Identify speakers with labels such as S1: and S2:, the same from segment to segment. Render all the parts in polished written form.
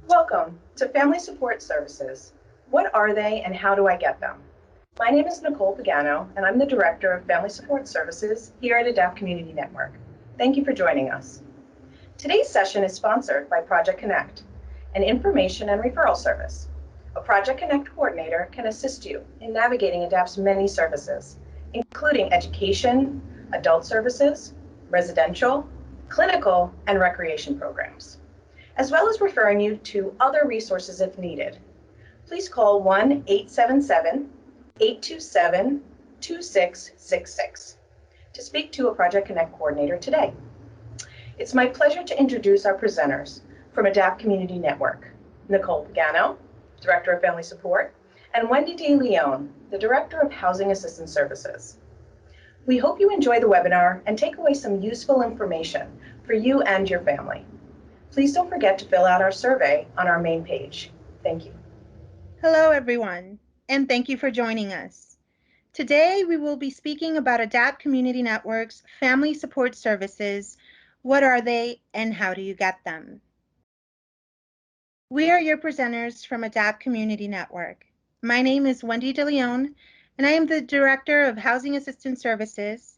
S1: Welcome to Family Support Services. What are they and how do I get them? My name is Nicole Pagano, and I'm the Director of Family Support Services here at Adapt Community Network. Thank you for joining us. Today's session is sponsored by Project Connect, an information and referral service. A Project Connect coordinator can assist you in navigating Adapt's many services, including education, adult services, residential, clinical, and recreation programs, as well as referring you to other resources if needed. Please call 1-877-827-2666 to speak to a Project Connect coordinator today. It's my pleasure to introduce our presenters from Adapt Community Network, Nicole Pagano, Director of Family Support, and Wendy De Leon, the Director of Housing Assistance Services. We hope you enjoy the webinar and take away some useful information for you and your family. Please don't forget to fill out our survey on our main page. Thank you.
S2: Hello, everyone, and thank you for joining us. Today, we will be speaking about Adapt Community Network's Family Support Services. What are they and how do you get them? We are your presenters from Adapt Community Network. My name is Wendy De Leon, and I am the Director of Housing Assistance Services,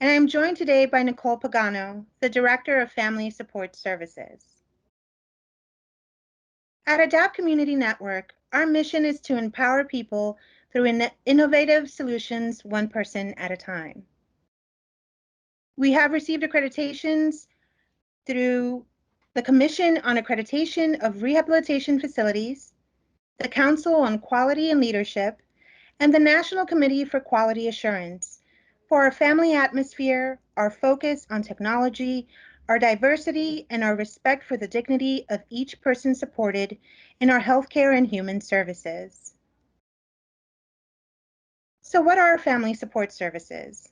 S2: and I am joined today by Nicole Pagano, the Director of Family Support Services. At Adapt Community Network, our mission is to empower people through innovative solutions, one person at a time. We have received accreditations through the Commission on Accreditation of Rehabilitation Facilities, the Council on Quality and Leadership, and the National Committee for Quality Assurance for our family atmosphere, our focus on technology, our diversity, and our respect for the dignity of each person supported in our healthcare and human services. So what are family support services?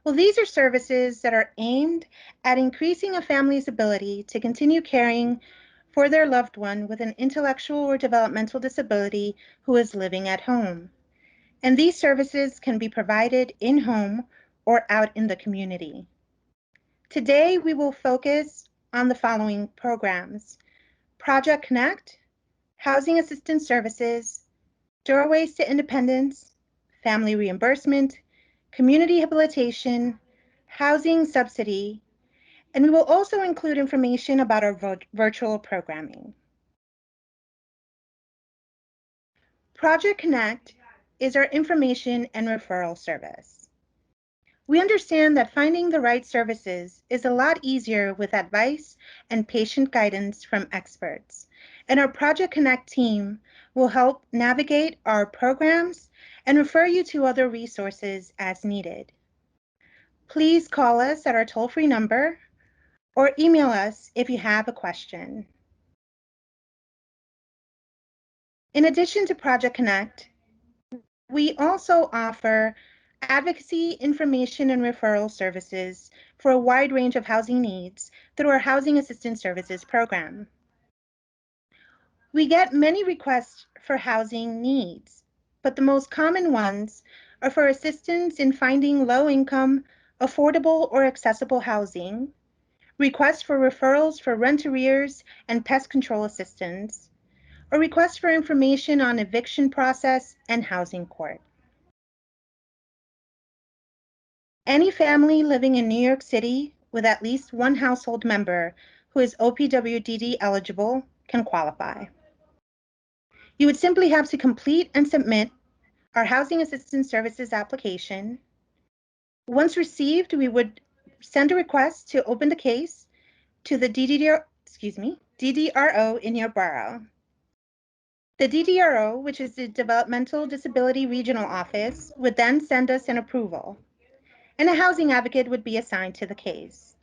S2: Well, these are services that are aimed at increasing a family's ability to continue caring for their loved one with an intellectual or developmental disability who is living at home. And these services can be provided in-home or out in the community. Today, we will focus on the following programs: Project Connect, Housing Assistance Services, Doorways to Independence, Family Reimbursement, Community Habilitation, Housing Subsidy, and we will also include information about our virtual programming. Project Connect is our information and referral service. We understand that finding the right services is a lot easier with advice and patient guidance from experts, and our Project Connect team will help navigate our programs and refer you to other resources as needed. Please call us at our toll-free number or email us if you have a question. In addition to Project Connect, we also offer advocacy, information, and referral services for a wide range of housing needs through our Housing Assistance Services program. We get many requests for housing needs, but the most common ones are for assistance in finding low-income, affordable, or accessible housing, requests for referrals for rent arrears and pest control assistance, or requests for information on eviction process and housing court. Any family living in New York City with at least one household member who is OPWDD eligible can qualify. You would simply have to complete and submit our Housing Assistance Services application. Once received, we would send a request to open the case to the DDRO in your borough. The DDRO, which is the Developmental Disability Regional Office, would then send us an approval, and a housing advocate would be assigned to the case.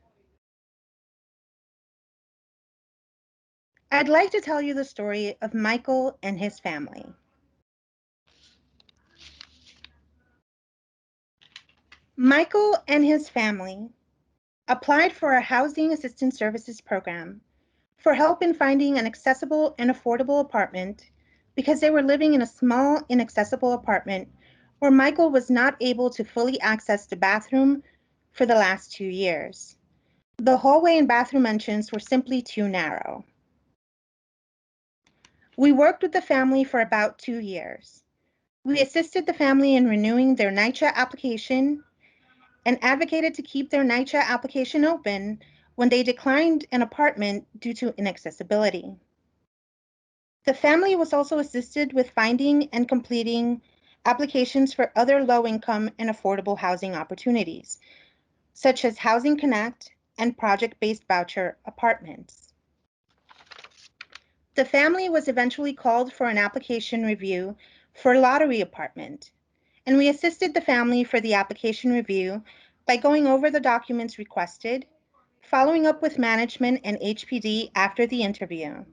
S2: I'd like to tell you the story of Michael and his family. Michael and his family applied for a Housing Assistance Services program for help in finding an accessible and affordable apartment because they were living in a small, inaccessible apartment where Michael was not able to fully access the bathroom for the last 2 years. The hallway and bathroom entrance were simply too narrow. We worked with the family for about 2 years. We assisted the family in renewing their NYCHA application and advocated to keep their NYCHA application open when they declined an apartment due to inaccessibility. The family was also assisted with finding and completing applications for other low-income and affordable housing opportunities, such as Housing Connect and project-based voucher apartments. The family was eventually called for an application review for a lottery apartment, and we assisted the family for the application review by going over the documents requested, following up with management and HPD after the interview.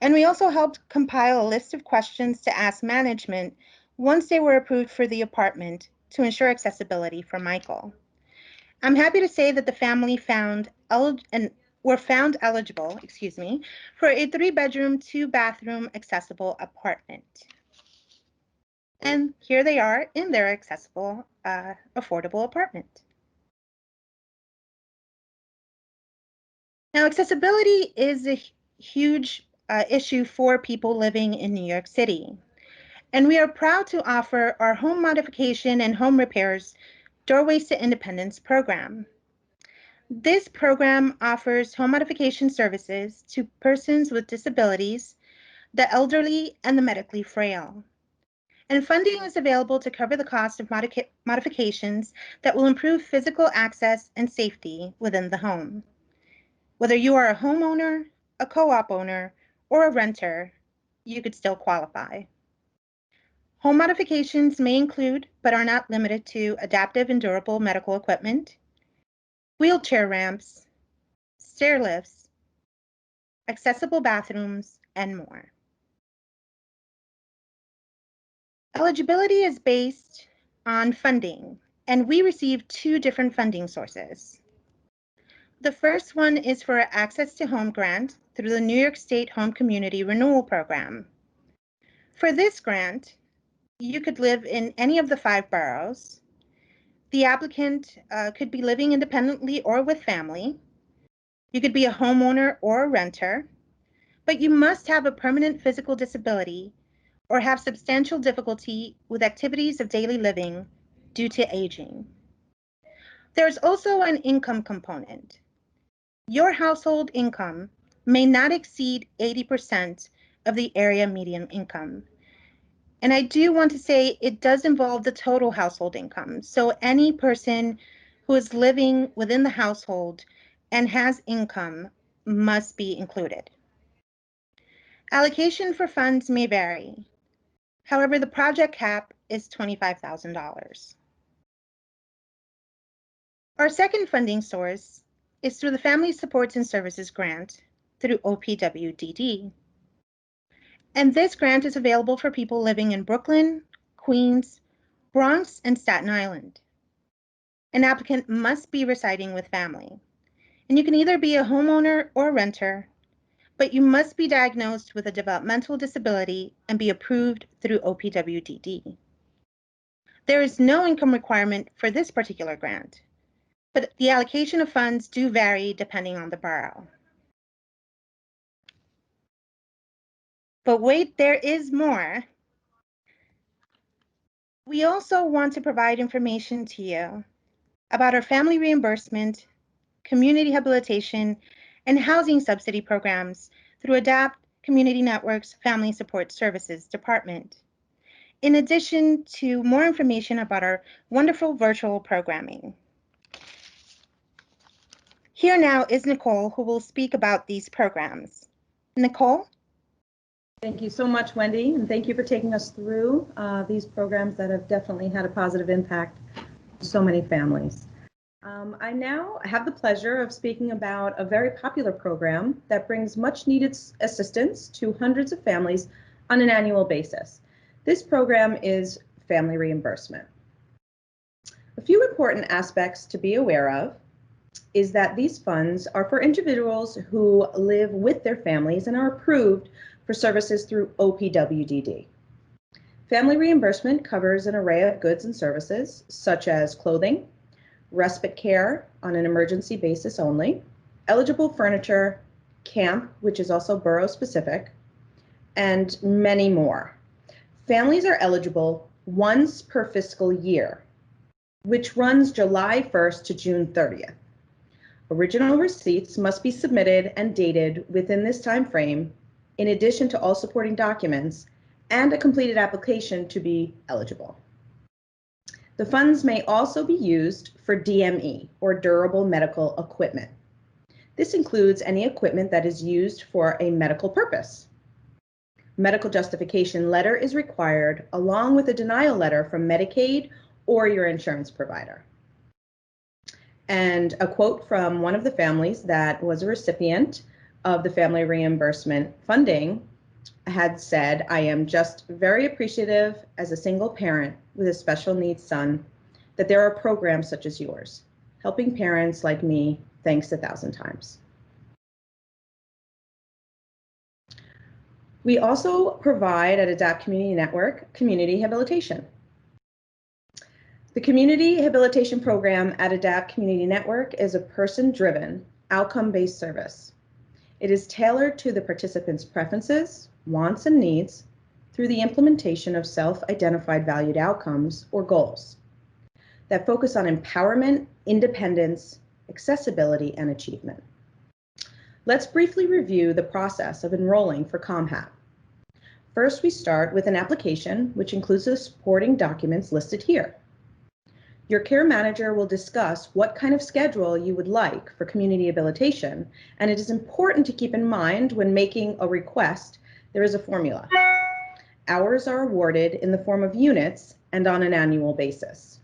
S2: And we also helped compile a list of questions to ask management once they were approved for the apartment to ensure accessibility for Michael. I'm happy to say that the family were found eligible, for a 3-bedroom, 2-bathroom accessible apartment. And here they are in their accessible, affordable apartment. Now, accessibility is a huge issue for people living in New York City. And we are proud to offer our home modification and home repairs Doorways to Independence program. This program offers home modification services to persons with disabilities, the elderly, and the medically frail. And funding is available to cover the cost of modifications that will improve physical access and safety within the home. Whether you are a homeowner, a co-op owner, or a renter, you could still qualify. Home modifications may include, but are not limited to, adaptive and durable medical equipment, wheelchair ramps, stair lifts, accessible bathrooms, and more. Eligibility is based on funding, and we receive 2 different funding sources. The first one is for Access to Home grant through the New York State Home Community Renewal Program. For this grant, you could live in any of the 5 boroughs. The applicant could be living independently or with family. You could be a homeowner or a renter, but you must have a permanent physical disability or have substantial difficulty with activities of daily living due to aging. There's also an income component. Your household income may not exceed 80% of the area median income. And I do want to say it does involve the total household income. So any person who is living within the household and has income must be included. Allocation for funds may vary. However, the project cap is $25,000. Our second funding source is through the Family Supports and Services Grant through OPWDD. And this grant is available for people living in Brooklyn, Queens, Bronx, and Staten Island. An applicant must be residing with family. And you can either be a homeowner or renter, but you must be diagnosed with a developmental disability and be approved through OPWDD. There is no income requirement for this particular grant, but the allocation of funds do vary depending on the borough. But wait, there is more. We also want to provide information to you about our family reimbursement, community habilitation, and housing subsidy programs through ADAPT Community Network's Family Support Services Department, in addition to more information about our wonderful virtual programming. Here now is Nicole, who will speak about these programs. Nicole?
S3: Thank you so much, Wendy, and thank you for taking us through these programs that have definitely had a positive impact on so many families. I now have the pleasure of speaking about a very popular program that brings much needed assistance to hundreds of families on an annual basis. This program is family reimbursement. A few important aspects to be aware of is that these funds are for individuals who live with their families and are approved for services through OPWDD. Family reimbursement covers an array of goods and services such as clothing, respite care on an emergency basis only, eligible furniture, camp, which is also borough specific, and many more. Families are eligible once per fiscal year, which runs July 1st to June 30th. Original receipts must be submitted and dated within this time frame, in addition to all supporting documents and a completed application to be eligible. The funds may also be used for DME, or durable medical equipment. This includes any equipment that is used for a medical purpose. Medical justification letter is required along with a denial letter from Medicaid or your insurance provider. And a quote from one of the families that was a recipient of the family reimbursement funding had said, "I am just very appreciative as a single parent with a special needs son that there are programs such as yours, helping parents like me, thanks 1,000 times." We also provide at ADAPT Community Network community habilitation. The Community Habilitation Program at ADAPT Community Network is a person-driven, outcome-based service. It is tailored to the participants' preferences, wants, and needs through the implementation of self-identified valued outcomes or goals that focus on empowerment, independence, accessibility, and achievement. Let's briefly review the process of enrolling for ComHab. First, we start with an application, which includes the supporting documents listed here. Your care manager will discuss what kind of schedule you would like for community habilitation, and it is important to keep in mind when making a request, there is a formula. Hours are awarded in the form of units and on an annual basis.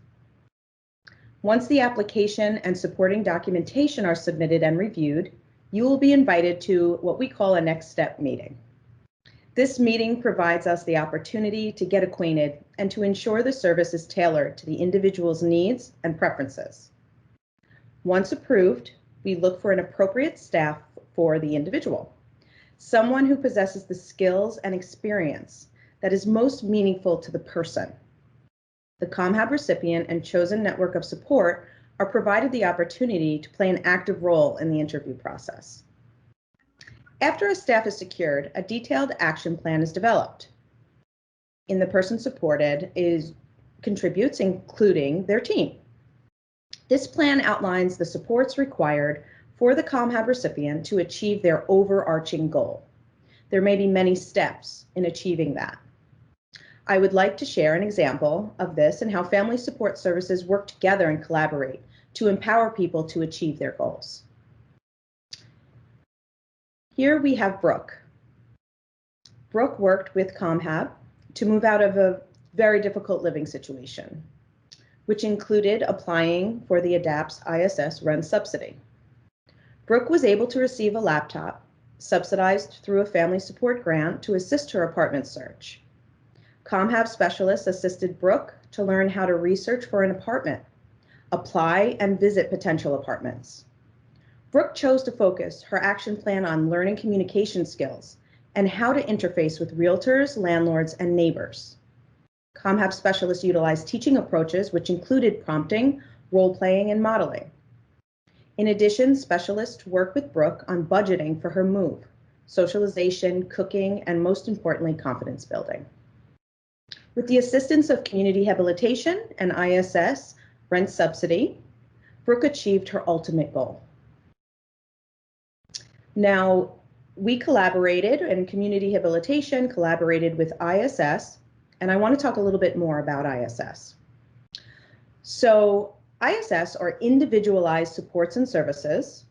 S3: Once the application and supporting documentation are submitted and reviewed, you will be invited to what we call a next step meeting. This meeting provides us the opportunity to get acquainted and to ensure the service is tailored to the individual's needs and preferences. Once approved, we look for an appropriate staff for the individual, someone who possesses the skills and experience that is most meaningful to the person. The ComHab recipient and chosen network of support are provided the opportunity to play an active role in the interview process. After a staff is secured, a detailed action plan is developed. The person supported contributes, including their team. This plan outlines the supports required for the ComHab recipient to achieve their overarching goal. There may be many steps in achieving that. I would like to share an example of this and how family support services work together and collaborate to empower people to achieve their goals. Here we have Brooke. Brooke worked with ComHab to move out of a very difficult living situation, which included applying for the ADAPT's ISS rent subsidy. Brooke was able to receive a laptop subsidized through a family support grant to assist her apartment search. ComHab specialists assisted Brooke to learn how to research for an apartment, apply, and visit potential apartments. Brooke chose to focus her action plan on learning communication skills and how to interface with realtors, landlords, and neighbors. ComHab specialists utilized teaching approaches which included prompting, role-playing, and modeling. In addition, specialists worked with Brooke on budgeting for her move, socialization, cooking, and most importantly, confidence building. With the assistance of community habilitation and ISS rent subsidy, Brooke achieved her ultimate goal. Now, we collaborated, and community habilitation collaborated with ISS, and I want to talk a little bit more about ISS. So ISS, or Individualized Supports and Services,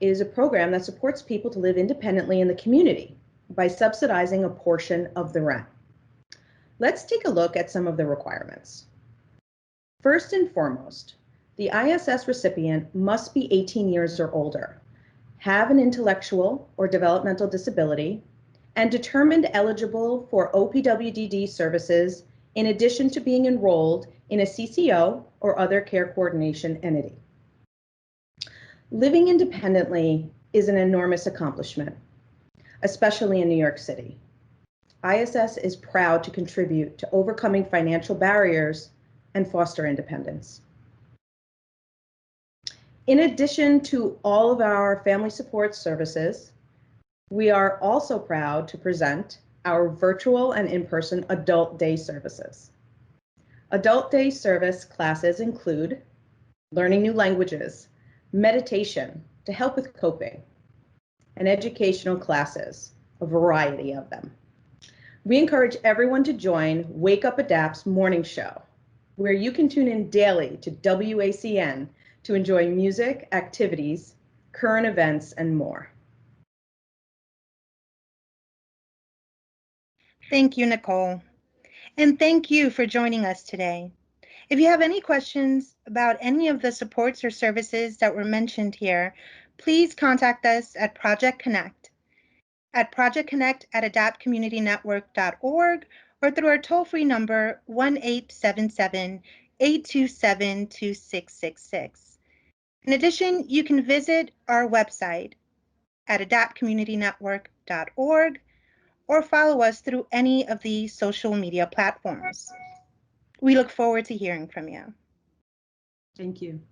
S3: is a program that supports people to live independently in the community by subsidizing a portion of the rent. Let's take a look at some of the requirements. First and foremost, the ISS recipient must be 18 years or older, have an intellectual or developmental disability, and determined eligible for OPWDD services in addition to being enrolled in a CCO or other care coordination entity. Living independently is an enormous accomplishment, especially in New York City. ISS is proud to contribute to overcoming financial barriers and foster independence. In addition to all of our family support services, we are also proud to present our virtual and in-person adult day services. Adult day service classes include learning new languages, meditation to help with coping, and educational classes, a variety of them. We encourage everyone to join Wake Up Adapt's morning show, where you can tune in daily to WACN to enjoy music, activities, current events, and more.
S2: Thank you, Nicole. And thank you for joining us today. If you have any questions about any of the supports or services that were mentioned here, please contact us at Project Connect, at projectconnect@adaptcommunitynetwork.org, or through our toll-free number 1-877-827-2666. In addition, you can visit our website at adaptcommunitynetwork.org or follow us through any of the social media platforms. We look forward to hearing from you.
S3: Thank you.